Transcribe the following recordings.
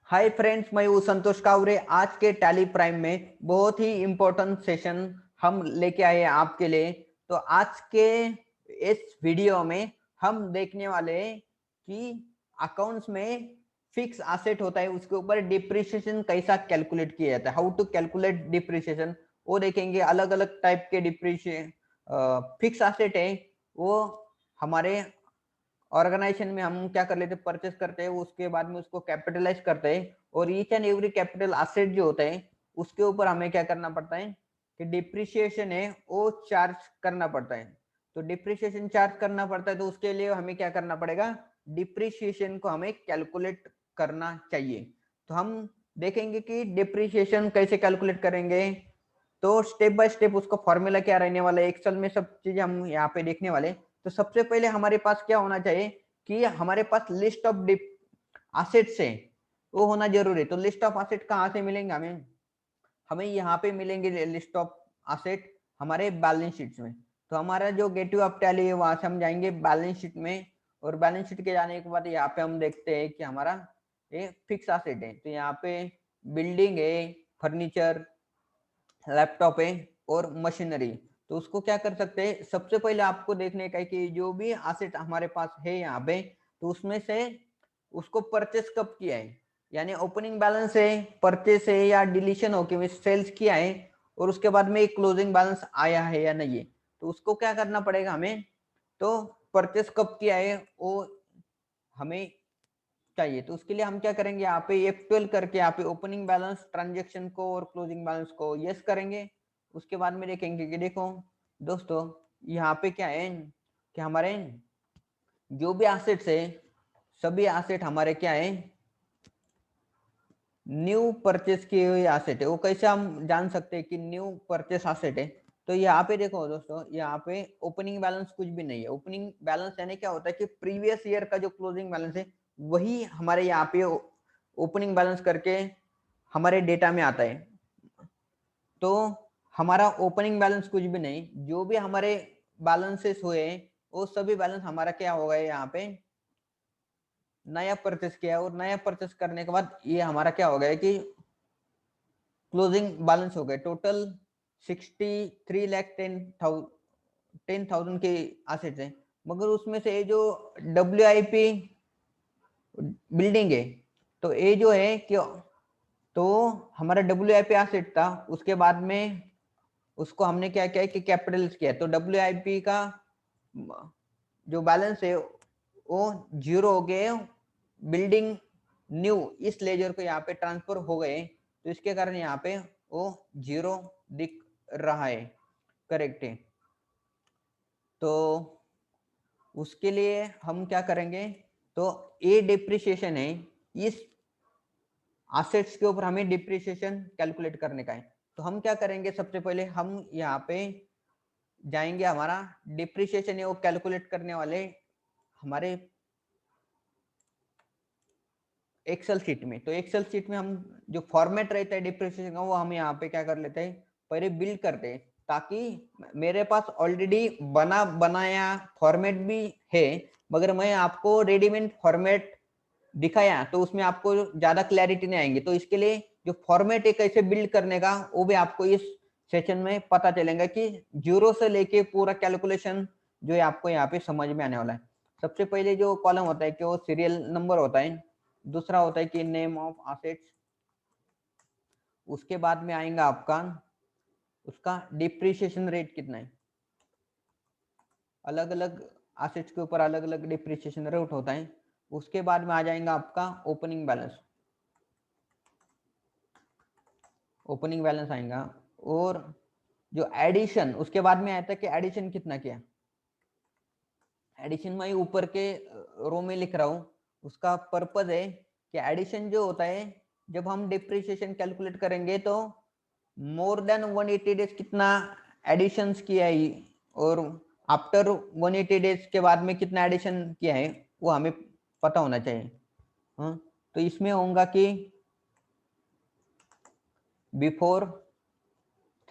Hi friends, मैं हूँ संतोष कावरे। आज के टैली प्राइम में बहुत ही इम्पोर्टेंट सेशन हम लेके आए हैं आपके लिए। तो आज के इस वीडियो में हम देखने वाले हैं कि अकाउंट्स में फिक्स एसेट होता है, उसके ऊपर डिप्रिसिएशन कैसा कैलकुलेट किया जाता है, हाउ टू कैलकुलेट डिप्रिसिएशन वो देखेंगे। अलग अलग टाइप के डिप्रिसिएशन फिक्स एसेट है, वो हमारे ऑर्गेनाइजेशन में हम क्या कर लेते हैं, परचेस करते हैं, उसके बाद में उसको कैपिटलाइज करते हैं और each and every capital asset जो होता है उसके ऊपर हमें क्या करना पड़ता है कि डिप्रिसिएशन है वो चार्ज करना पड़ता है। तो डिप्रिसिएशन चार्ज करना पड़ता है, तो उसके लिए हमें क्या करना पड़ेगा, डिप्रिसिएशन को हमें कैलकुलेट करना चाहिए। तो हम देखेंगे कि डिप्रिसिएशन कैसे कैलकुलेट करेंगे। तो स्टेप बाय स्टेप उसका फॉर्मूला क्या रहने वाला है, एक्सेल में सब चीजें हम यहाँ पे देखने वाले। तो सबसे पहले हमारे पास क्या होना चाहिए कि हमारे पास लिस्ट ऑफ एसेट्स है, वो होना जरूरी है। तो लिस्ट ऑफ एसेट कहाँ से मिलेंगे हमें, हमें यहाँ पे मिलेंगे लिस्ट ऑफ एसेट हमारे बैलेंस शीट में। तो हमारा जो गेटवे ऑफ टैली है वहां से हम जाएंगे बैलेंस शीट में, और बैलेंस शीट के जाने के बाद यहाँ पे हम देखते हैं कि हमारा ये फिक्स एसेट है। तो यहाँ पे बिल्डिंग है, फर्नीचर, लैपटॉप है और मशीनरी। तो उसको क्या कर सकते हैं, सबसे पहले आपको देखने का है कि जो भी एसेट हमारे पास है यहाँ पे, तो उसमें से उसको परचेस कब किया है, यानी ओपनिंग बैलेंस है, परचेस है या डिलीशन हो के सेल्स किया है, और उसके बाद में क्लोजिंग बैलेंस आया है या नहीं है। तो उसको क्या करना पड़ेगा हमें, तो परचेस कब किया है वो हमें चाहिए। तो उसके लिए हम क्या करेंगे, यहाँ पे F12 करके यहाँ पे ओपनिंग बैलेंस ट्रांजेक्शन को और क्लोजिंग बैलेंस को यस करेंगे। उसके बाद में देखेंगे कि देखो दोस्तों, यहाँ पे क्या है कि हमारे जो भी एसेट्स है, सभी एसेट हमारे क्या है, न्यू परचेस किए हुए एसेट है। वो कैसे हम जान सकते हैं कि न्यू परचेस एसेट है। तो यहाँ पे देखो दोस्तों, यहाँ पे ओपनिंग बैलेंस कुछ भी नहीं है। ओपनिंग बैलेंस यानी क्या होता है कि प्रीवियस ईयर का जो क्लोजिंग बैलेंस है वही हमारे यहाँ पे ओपनिंग बैलेंस करके हमारे डेटा में आता है। तो हमारा ओपनिंग बैलेंस कुछ भी नहीं, जो भी हमारे बैलेंसेस हुए वो सभी बैलेंस हमारा क्या होगा, यहाँ पे नया परचेस किया। और नया परचेस करने के बाद ये हमारा क्या हो गया कि क्लोजिंग बैलेंस हो गए टोटल 63,10,000 के एसेट्स हैं। मगर उसमें से जो WIP बिल्डिंग है, तो ये जो है कि तो हमारा WIP एसेट था, उसके बाद में उसको हमने क्या किया कि कैपिटल किया। तो WIP का जो बैलेंस है वो जीरो हो गए, बिल्डिंग न्यू इस लेजर को यहाँ पे ट्रांसफर हो गए, तो इसके कारण यहाँ पे वो जीरो दिख रहा है। करेक्ट है। तो उसके लिए हम क्या करेंगे, तो ये डिप्रिसिएशन है, इस एसेट्स के ऊपर हमें डिप्रिसिएशन कैलकुलेट करने का है। तो हम क्या करेंगे, सबसे पहले हम यहाँ पे जाएंगे, हमारा डिप्रिसिएशन है वो कैलकुलेट करने वाले हमारे एक्सेल शीट में। तो एक्सेल शीट में हम जो फॉर्मेट रहता है डिप्रिसिएशन का, वो हम यहाँ पे क्या कर लेते हैं, पहले बिल्ड करते हैं, ताकि मेरे पास ऑलरेडी बना बनाया फॉर्मेट भी है, मगर मैं आपको रेडीमेड फॉर्मेट दिखाया तो उसमें आपको ज्यादा क्लैरिटी नहीं आएंगी। तो इसके लिए जो फॉर्मेट है कैसे बिल्ड करने का, वो भी आपको इस सेशन में पता चलेगा कि जीरो से लेके पूरा कैलकुलेशन जो है आपको यहाँ पे समझ में आने वाला है। सबसे पहले जो कॉलम होता है कि वो सीरियल नंबर होता है, दूसरा होता है कि नेम ऑफ एसेट्स, उसके बाद में आएगा आपका उसका डिप्रिसिएशन रेट कितना है। अलग अलग एसेट्स के ऊपर अलग अलग डिप्रिसिएशन रेट होता है। उसके बाद में आ जाएगा आपका ओपनिंग बैलेंस, ओपनिंग बैलेंस आएगा। और जो एडिशन, उसके बाद में आता है कि एडिशन कितना किया। एडिशन में ऊपर के रो में लिख रहा हूं, उसका पर्पज है कि एडिशन जो होता है, जब हम डिप्रिसिएशन कैलकुलेट करेंगे तो मोर देन 180 डेज कितना एडिशंस किया है, और आफ्टर 180 डेज के बाद में कितना एडिशन किया है वो हमें पता होना चाहिए। हाँ, तो इसमें होगा कि बिफोर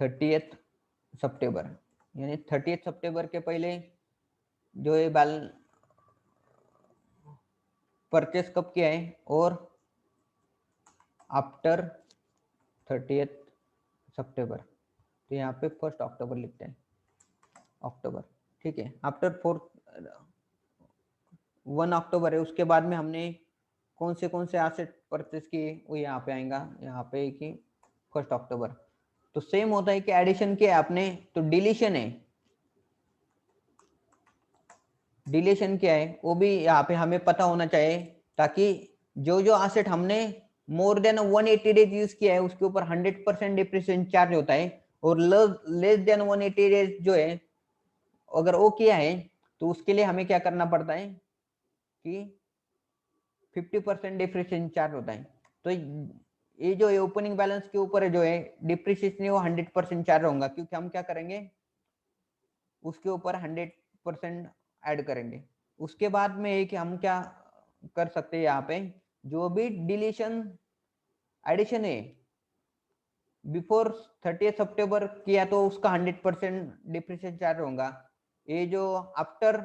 30th सितंबर, यानी 30th सितंबर के पहले जो है परचेस कब किया है, और आफ्टर 30th सितंबर, तो यहाँ पे 1 अक्टूबर लिखते हैं, अक्टूबर, ठीक है। आफ्टर 1 अक्टूबर है, उसके बाद में हमने कौन से एसेट परचेस किए वो यहाँ पे आएगा, यहाँ पे कि 1 अक्टूबर। तो सेम होता है कि एडिशन किया आपने तो डिलीशन है, डिलीशन क्या है वो भी यहाँ पे हमें पता होना चाहिए, ताकि जो जो एसेट हमने मोर देन 180 डेज यूज किया है उसके ऊपर 100% डिप्रिसिएशन चार्ज होता है, और लेस देन 180 डेज जो है अगर वो किया है तो उसके लिए हमें क्या करना पड़ता है कि 50% डिप्रिसिएशन चार्ज होता है। तो ये जो है ओपनिंग बैलेंस के ऊपर जो है डिप्रिसिएशन वो 100% चार्ज होगा, क्योंकि हम क्या करेंगे उसके ऊपर 100% ऐड करेंगे। उसके बाद में एक हम क्या कर सकते हैं, यहाँ पे जो भी डिलीशन एडिशन है बिफोर 30 सितंबर किया तो उसका 100% डिप्रिसिएशन चार्ज होगा। ये जो आफ्टर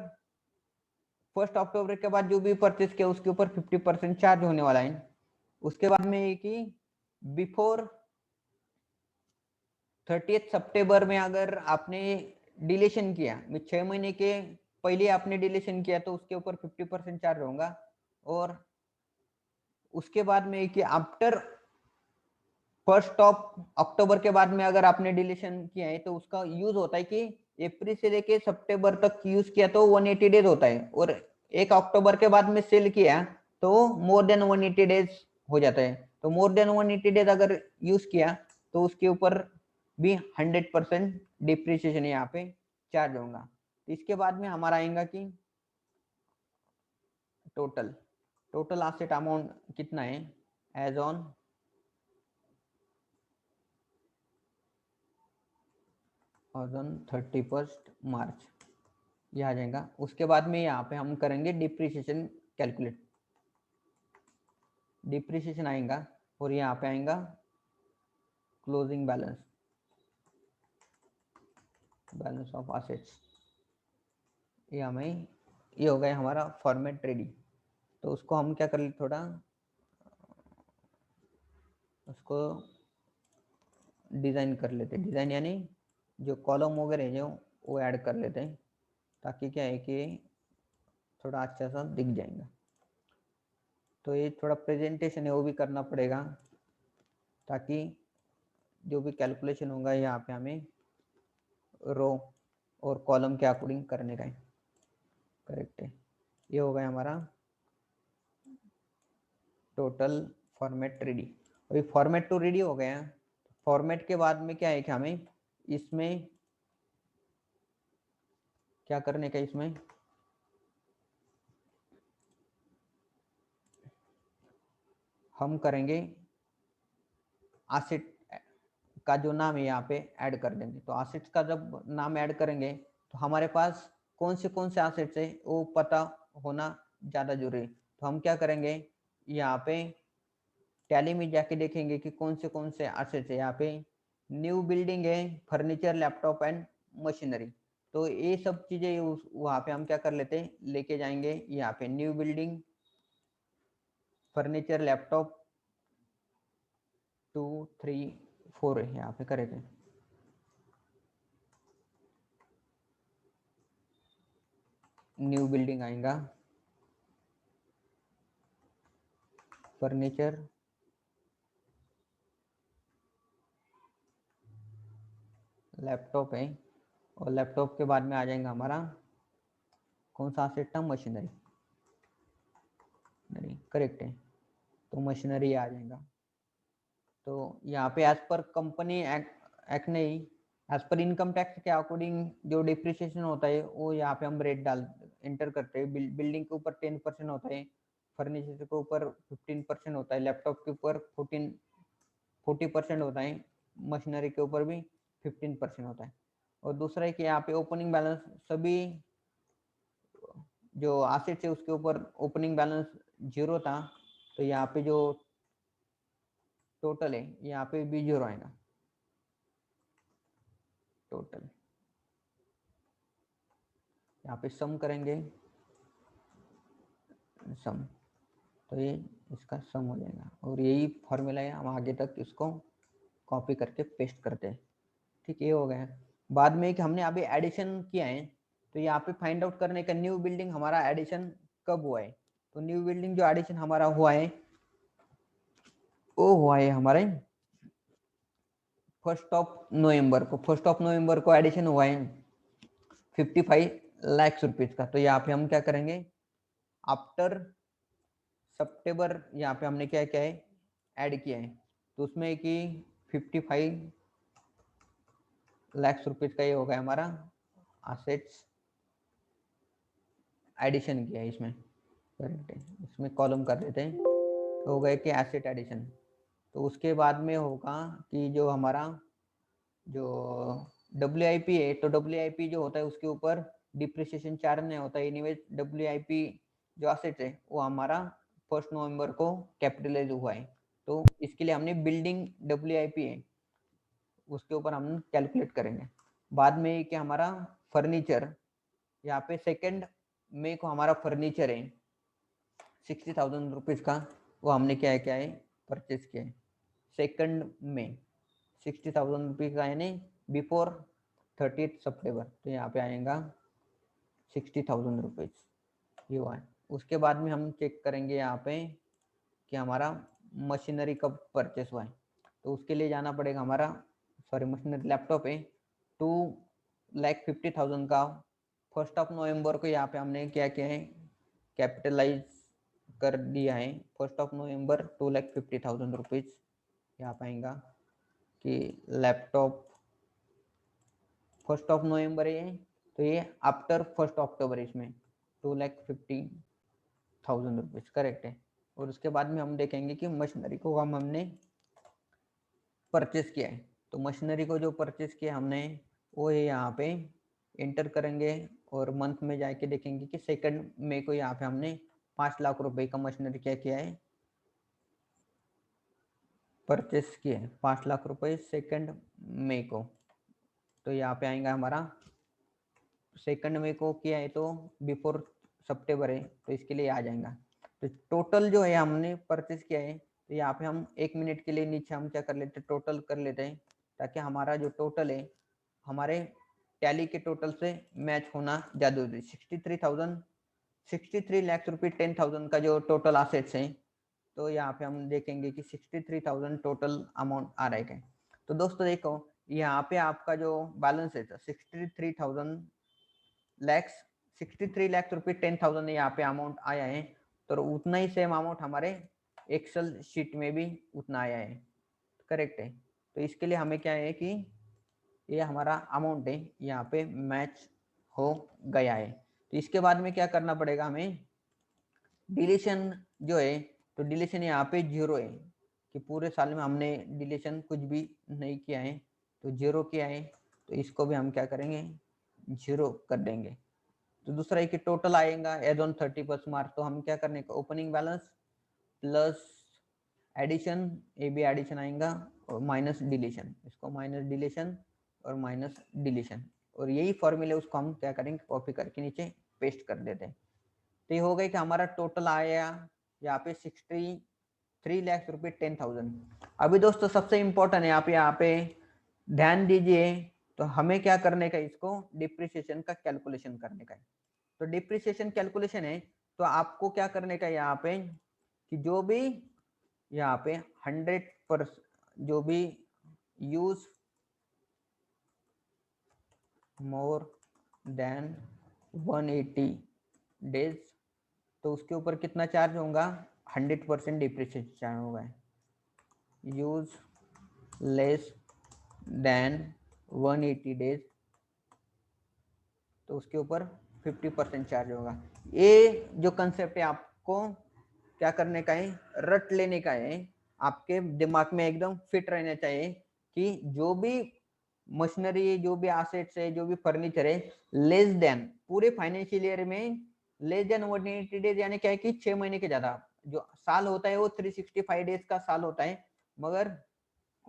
1 अक्टूबर के बाद जो भी परचेस किया उसके ऊपर 50% चार्ज होने वाला है। उसके बाद में ये कि बिफोर 30 सितंबर में अगर आपने डिलीशन किया, 6 महीने के पहले आपने डिलीशन किया तो उसके ऊपर 50% चार्ज होगा। और उसके बाद में कि आफ्टर 1 अक्टूबर के बाद में अगर आपने डिलीशन किया है तो उसका यूज होता है कि अप्रैल से लेके सितंबर तक यूज किया तो 180 डेज होता है, और 1 अक्टूबर के बाद में सेल किया तो मोर देन 180 डेज हो जाता है। तो मोर देन 180 डेज अगर यूज किया तो उसके ऊपर भी 100% डिप्रिसिएशन यहाँ पे चार्ज होगा। इसके बाद में हमारा आएगा कि टोटल एसेट अमाउंट कितना है एज ऑन 31 मार्च, ये आ जाएगा। उसके बाद में यहाँ पे हम करेंगे डिप्रिसिएशन कैलकुलेट, डिप्रिसिएशन आएगा और यहाँ पे आएगा closing balance, balance of assets, ये हमें ये हो गया हमारा फॉर्मेट रेडी। तो उसको हम क्या कर लेते, थोड़ा उसको डिज़ाइन कर लेते, डिज़ाइन यानी जो कॉलम वगैरह है जो वो ऐड कर लेते हैं, ताकि क्या है कि थोड़ा अच्छा सा दिख जाएगा। तो ये थोड़ा प्रेजेंटेशन है वो भी करना पड़ेगा, ताकि जो भी कैलकुलेशन होगा यहाँ पे हमें रो और कॉलम के अकॉर्डिंग करने का है, करेक्ट है। ये हो गया हमारा टोटल फॉर्मेट रेडी। अभी फॉर्मेट तो रेडी हो गया। फॉर्मेट के बाद में क्या है कि हमें इसमें क्या करने का, इसमें हम करेंगे एसेट का जो नाम है यहाँ पे ऐड कर देंगे। तो एसेट्स का जब नाम ऐड करेंगे तो हमारे पास कौन से एसेट्स है वो पता होना ज़्यादा जरूरी है। तो हम क्या करेंगे, यहाँ पे टैली में जाके देखेंगे कि कौन से एसेट्स है। यहाँ पे न्यू बिल्डिंग है, फर्नीचर, लैपटॉप एंड मशीनरी। तो ये सब चीज़ें वहाँ पे हम क्या कर लेते हैं, लेके जाएंगे। यहाँ पे न्यू बिल्डिंग, फर्नीचर, लैपटॉप 2 3 4 है, यहाँ पे करेंगे। न्यू बिल्डिंग आएगा, फर्नीचर, लैपटॉप है, और लैपटॉप के बाद में आ जाएगा हमारा कौन सा एसेट था, मशीनरी, नहीं करेक्ट है, तो मशीनरी आ जाएगा। तो यहाँ पे एज पर कंपनी एक्ट नहीं, एज पर इनकम टैक्स के अकॉर्डिंग जो डिप्रिसिएशन होता है वो यहाँ पे हम रेट डाल एंटर करते हैं। बिल्डिंग के ऊपर 10% होता है, फर्नीचर के ऊपर 15% होता है, लैपटॉप के ऊपर 40% होता है, मशीनरी के ऊपर भी 15% होता है। और दूसरा है कि यहाँ पे ओपनिंग बैलेंस, सभी जो एसेट्स है उसके ऊपर ओपनिंग बैलेंस 0 था, तो यहाँ पे जो टोटल है यहाँ पे भी 0 आएगा टोटल। यहाँ पे सम करेंगे, सम, तो ये इसका सम हो जाएगा। और यही फॉर्मूला है, हम आगे तक इसको कॉपी करके पेस्ट करते हैं। ठीक, ये हो गया। बाद में कि हमने अभी एडिशन किया है, तो यहाँ पे फाइंड आउट करने का न्यू बिल्डिंग हमारा एडिशन कब हुआ है। तो न्यू बिल्डिंग जो एडिशन हमारा हुआ है वो हुआ है हमारे 1 नवंबर को एडिशन हुआ है 55 लाख रुपीज का। तो यहाँ पे हम क्या करेंगे, आफ्टर सितंबर यहाँ पे हमने क्या क्या है ऐड किया है, तो उसमें कि 55 लाख रुपीज का ये होगा हमारा असेट्स एडिशन किया है इसमें। करेक्ट है, इसमें कॉलम कर देते हैं, तो हो गया कि एसेट एडिशन। तो उसके बाद में होगा कि जो हमारा जो WIP है, तो WIP जो होता है उसके ऊपर डिप्रिसिएशन चार्ज नहीं होता है। एनीवेज WIP जो एसेट है वो हमारा 1 नवंबर को कैपिटलाइज हुआ है, तो इसके लिए हमने बिल्डिंग WIP है उसके ऊपर हम कैलकुलेट करेंगे। बाद में कि हमारा फर्नीचर, यहाँ पे 2 मई को हमारा फर्नीचर है 60,000 रुपीज का, वो हमने क्या है परचेज किया है 2 मई 60,000 रुपीज का, यानी बिफोर 30 सितंबर। तो यहाँ पे आएगा 60,000 रुपीज, ये हुआ है। उसके बाद में हम चेक करेंगे यहाँ पे कि हमारा मशीनरी कब परचेस हुआ है, तो उसके लिए जाना पड़ेगा हमारा, सॉरी मशीनरी लैपटॉप है 2,50,000 का 1 नवंबर को यहाँ पे हमने क्या किया है कैपिटलाइज कर दिया है 1 नवंबर 2,50,000 रुपीज। यहाँ पाएगा कि लैपटॉप 1 नवंबर है, तो ये आफ्टर 1 अक्टूबर इसमें 2,50,000 रुपीज करेक्ट है। और उसके बाद में हम देखेंगे कि मशीनरी को हमने परचेस किया है, तो मशीनरी को जो परचेस किया हमने वो है यहाँ पे एंटर करेंगे और मंथ में जाके देखेंगे कि 2 मई को यहाँ पे हमने 5 लाख रुपए का मशीनरी क्या किया है परचेस किया है 5 लाख रुपए 2 मई को। तो यहाँ पे आएगा हमारा 2 मई को किया है तो बिफोर सितंबर है, तो इसके लिए आ जाएगा। तो टोटल जो है हमने परचेस किया है, तो यहाँ पे हम 1 मिनट के लिए नीचे हम क्या कर लेते हैं टोटल कर लेते हैं, ताकि हमारा जो टोटल है हमारे टैली के टोटल से मैच होना जरूरी। 63 लाख रुपये 10,000 का जो टोटल असेट्स है, तो यहाँ पे हम देखेंगे कि 63,000 टोटल अमाउंट आ रहा है। तो दोस्तों देखो यहाँ पे आपका जो बैलेंस है 63 लाख रुपये 10,000 यहाँ पे अमाउंट आया है, तो उतना ही सेम अमाउंट हमारे एक्सेल शीट में भी उतना आया है करेक्ट है। तो इसके लिए हमें क्या है कि ये हमारा अमाउंट है यहाँ पे मैच हो गया है। तो इसके बाद में क्या करना पड़ेगा हमें, डिलीशन जो है, तो डिलीशन यहाँ पे 0 है कि पूरे साल में हमने डिलीशन कुछ भी नहीं किया है, तो 0 किया है, तो इसको भी हम क्या करेंगे 0 कर देंगे। तो दूसरा है कि टोटल आएगा एज ऑन 31 मार्च, तो हम क्या करने का ओपनिंग बैलेंस प्लस एडिशन, ये भी एडिशन आएगा और माइनस डिलीशन, इसको माइनस डिलीशन और माइनस डिलीशन, और यही फॉर्मूले उसको हम क्या करेंगे कॉपी करके नीचे पेस्ट कर देते हैं। तो ये हो गया कि हमारा टोटल आया यहाँ पे 63 लाख रुपये 10,000। अभी दोस्तों सबसे इम्पोर्टेंट है यहाँ पे ध्यान दीजिए, तो हमें क्या करने का इसको डिप्रिसिएशन का कैलकुलेशन करने का है। तो डिप्रिसिएशन कैलकुलेशन है, तो आपको क्या करने का यहाँ पे कि जो भी यहाँ पे 100% जो भी यूज मोर देन 180 डेज, तो उसके ऊपर कितना चार्ज होगा 100% डिप्रिसिएशन चार्ज होगा। यूज लेस देन 180 डेज, तो उसके ऊपर 50% चार्ज होगा। ये जो कंसेप्ट है आपको क्या करने का है रट लेने का है, आपके दिमाग में एकदम फिट रहना चाहिए कि जो भी मशीनरी जो भी एसेट्स है जो भी फर्नीचर है लेस देन पूरे फाइनेंशियल ईयर में लेस देन 180 डेज, यानी क्या है कि 6 महीने के ज्यादा, जो साल होता है वो 365 डेज का साल होता है, मगर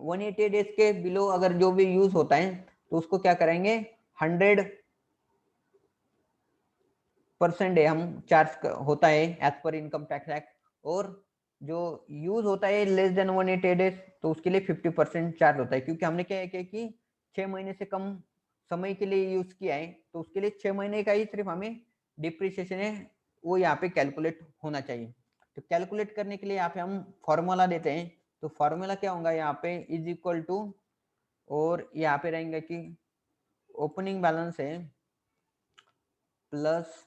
180 डेज के बिलो अगर जो भी यूज होता है तो उसको क्या करेंगे 100% है हम चार्ज होता है as per income tax act. और जो यूज होता है लेस देन 180 डेज, तो उसके लिए 50% चार्ज होता है, क्योंकि हमने क्या है कि 6 महीने से कम समय के लिए यूज किया है, तो उसके लिए 6 महीने का ही सिर्फ हमें डिप्रिसिएशन है वो यहाँ पे कैलकुलेट होना चाहिए। तो कैलकुलेट करने के लिए यहाँ पे हम फॉर्मूला देते हैं, तो फॉर्मूला क्या होगा यहाँ पे इज इक्वल टू, और यहाँ पे रहेंगे कि ओपनिंग बैलेंस है प्लस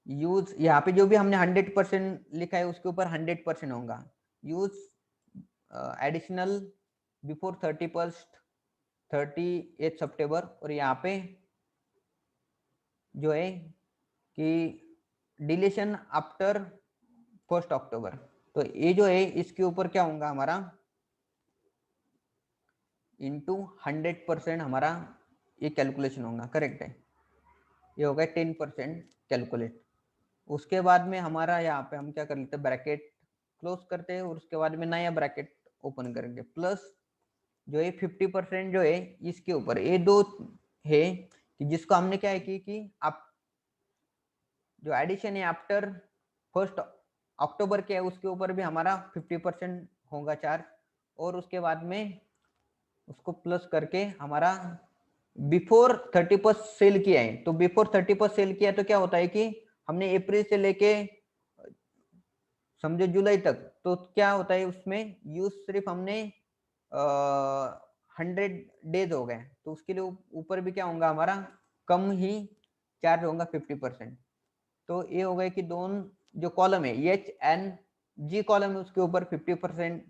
यूज, यहाँ पे जो भी हमने 100% लिखा है उसके ऊपर 100% होगा, यूज एडिशनल बिफोर 38 सितंबर, और यहाँ पे जो है कि डिलीशन आफ्टर 1 अक्टूबर। तो ये जो है इसके ऊपर क्या होगा हमारा इंटू 100% हमारा ये कैलकुलेशन होगा, करेक्ट है, ये होगा 10% कैलकुलेट। उसके बाद में हमारा यहाँ पे हम क्या कर लेते हैं, ब्रैकेट क्लोज करते हैं और उसके बाद में नया ब्रैकेट ओपन करेंगे, प्लस जो है 50% जो है इसके ऊपर, ये दो है कि जिसको हमने क्या है कि आप जो एडिशन है आफ्टर 1 अक्टूबर के है उसके ऊपर भी हमारा 50% होगा चार्ज, और उसके बाद में उसको प्लस करके हमारा बिफोर 31 सेल किया है, तो बिफोर 31 सेल किया तो क्या होता है कि हमने अप्रैल से लेके समझो जुलाई तक, तो क्या होता है उसमें यूज सिर्फ हमने 100 डेज हो गए, तो उसके लिए ऊपर भी क्या होगा हमारा कम ही चार्ज होगा 50%। तो ये हो गया कि दोनों जो कॉलम है एच एन जी कॉलम है उसके ऊपर 50%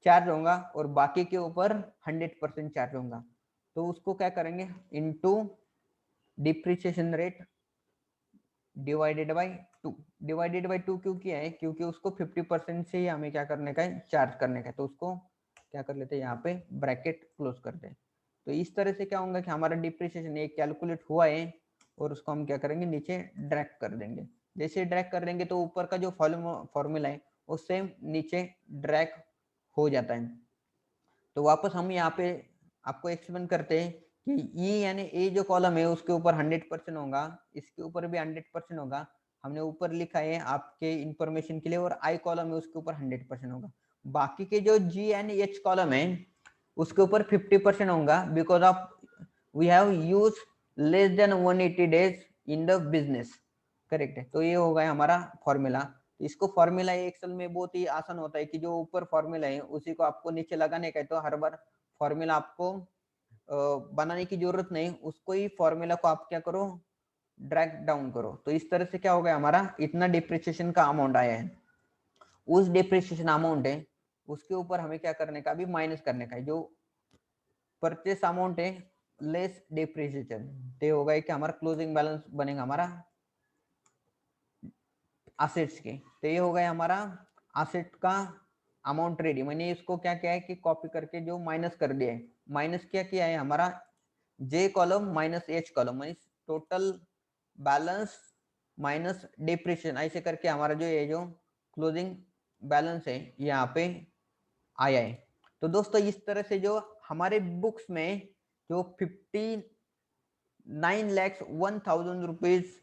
चार्ज होगा और बाकी के ऊपर 100% चार्ज होगा, तो उसको क्या करेंगे into depreciation rate divided by 2। Divided by 2 क्यों किया है, क्योंकि उसको 50% से ही हमें क्या करने का है, चार्ज करने का है, तो उसको क्या कर लेते हैं यहाँ पे ब्रैकेट क्लोज करते हैं। तो इस तरह से क्या होगा कि हमारा डिप्रिसिएशन एक कैलकुलेट हुआ है और उसको हम क्या करेंगे नीचे ड्रैग कर देंगे। जैसे ड्रैग कर देंगे तो ऊपर का जो फॉर्मूला है वो सेम नीचे ड्रैग हो जाता है। तो वापस हम यहाँ पे आपको एक्सप्लेन करते हैं कि ये यानी ए जो कॉलम है उसके ऊपर 100% होगा, इसके ऊपर भी 100% होगा, हमने ऊपर लिखा है आपके इंफॉर्मेशन के लिए, और आई कॉलम है उसके ऊपर 100% होगा। बाकी के जो जी एंड एच कॉलम है उसके ऊपर 50% होगा, because of we have use less than 180 days in the business, correct है। तो ये होगा हमारा फॉर्मूला। इसको फॉर्मूला एक्सेल में बहुत ही आसान होता है कि जो ऊपर फॉर्मूला है उसी को आपको नीचे लगाने का है, तो हर बार फॉर्मूला आपको बनाने की जरूरत नहीं, उसको ही फॉर्मूला को आप क्या करो ड्रैग डाउन करो। तो इस तरह से क्या हो गया हमारा इतना डिप्रिसिएशन का अमाउंट आया है। उस डिप्रिसिएशन अमाउंट है उसके ऊपर हमें क्या करने का, अभी माइनस करने का है, जो परचेस अमाउंट है लेस डिप्रिसिएशन, तो होगा कि हमारा क्लोजिंग बैलेंस बनेगा हमारा असेट्स के। तो ये हो गया हमारा असेट का अमाउंट रेडी। मैंने इसको क्या किया है कि कॉपी करके जो माइनस कर दिया है, माइनस क्या किया है हमारा J column minus H column, mean total balance minus depreciation, ऐसे करके हमारा जो ये जो क्लोजिंग बैलेंस है यहाँ पे आया है। तो दोस्तों इस तरह से जो हमारे बुक्स में जो 59,01,000 रुपीज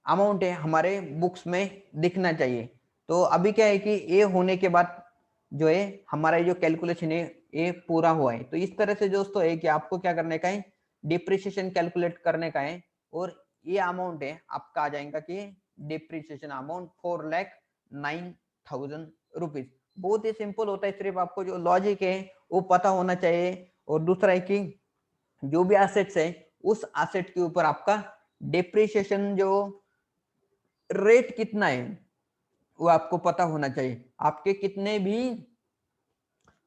अमाउंट है हमारे बुक्स में दिखना चाहिए। तो अभी क्या है कि ये होने के बाद जो है हमारा जो कैलकुलेशन है ये पूरा हुआ है। तो इस तरह से दोस्तों है कि आपको क्या करने का है, डिप्रिसिएशन कैलकुलेट करने का है, और ये अमाउंट है आपका आ जाएगा कि डिप्रिसिएशन अमाउंट 4,09,000 रुपीज। बहुत ही सिंपल होता है, सिर्फ आपको जो लॉजिक है वो पता होना चाहिए, और दूसरा है कि जो भी एसेट्स है उस एसेट के ऊपर आपका डिप्रिसिएशन जो रेट कितना है वो आपको पता होना चाहिए। आपके कितने भी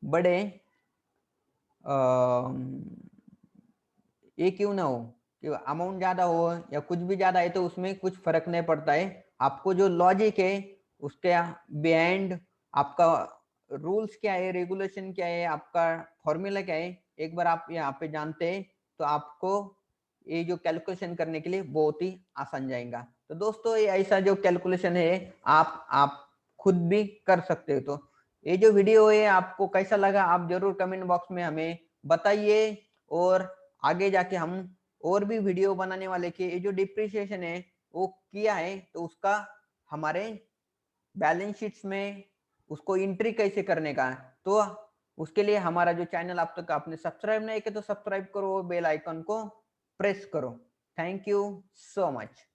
बड़े ये क्यों ना हो कि अमाउंट ज्यादा हो या कुछ भी ज्यादा है तो उसमें कुछ फर्क नहीं पड़ता है। आपको जो लॉजिक है उसके बिहाइंड आपका रूल्स क्या है, रेगुलेशन क्या है, आपका फॉर्मूला क्या है, एक बार आप यहाँ पे जानते हैं तो आपको ये जो कैलकुलेशन करने के लिए बहुत ही आसान जाएगा। तो दोस्तों ये ऐसा जो कैलकुलेशन है आप खुद भी कर सकते हो। तो ये जो वीडियो है आपको कैसा लगा आप जरूर कमेंट बॉक्स में हमें बताइए, और आगे जाके हम और भी वीडियो बनाने वाले के ये जो डिप्रिसिएशन है वो किया है तो उसका हमारे बैलेंस शीट्स में उसको एंट्री कैसे करने का है। तो उसके लिए हमारा जो चैनल आप तक आपने सब्सक्राइब नहीं किया तो सब्सक्राइब करो, बेल आइकन को प्रेस करो। Thank you so much.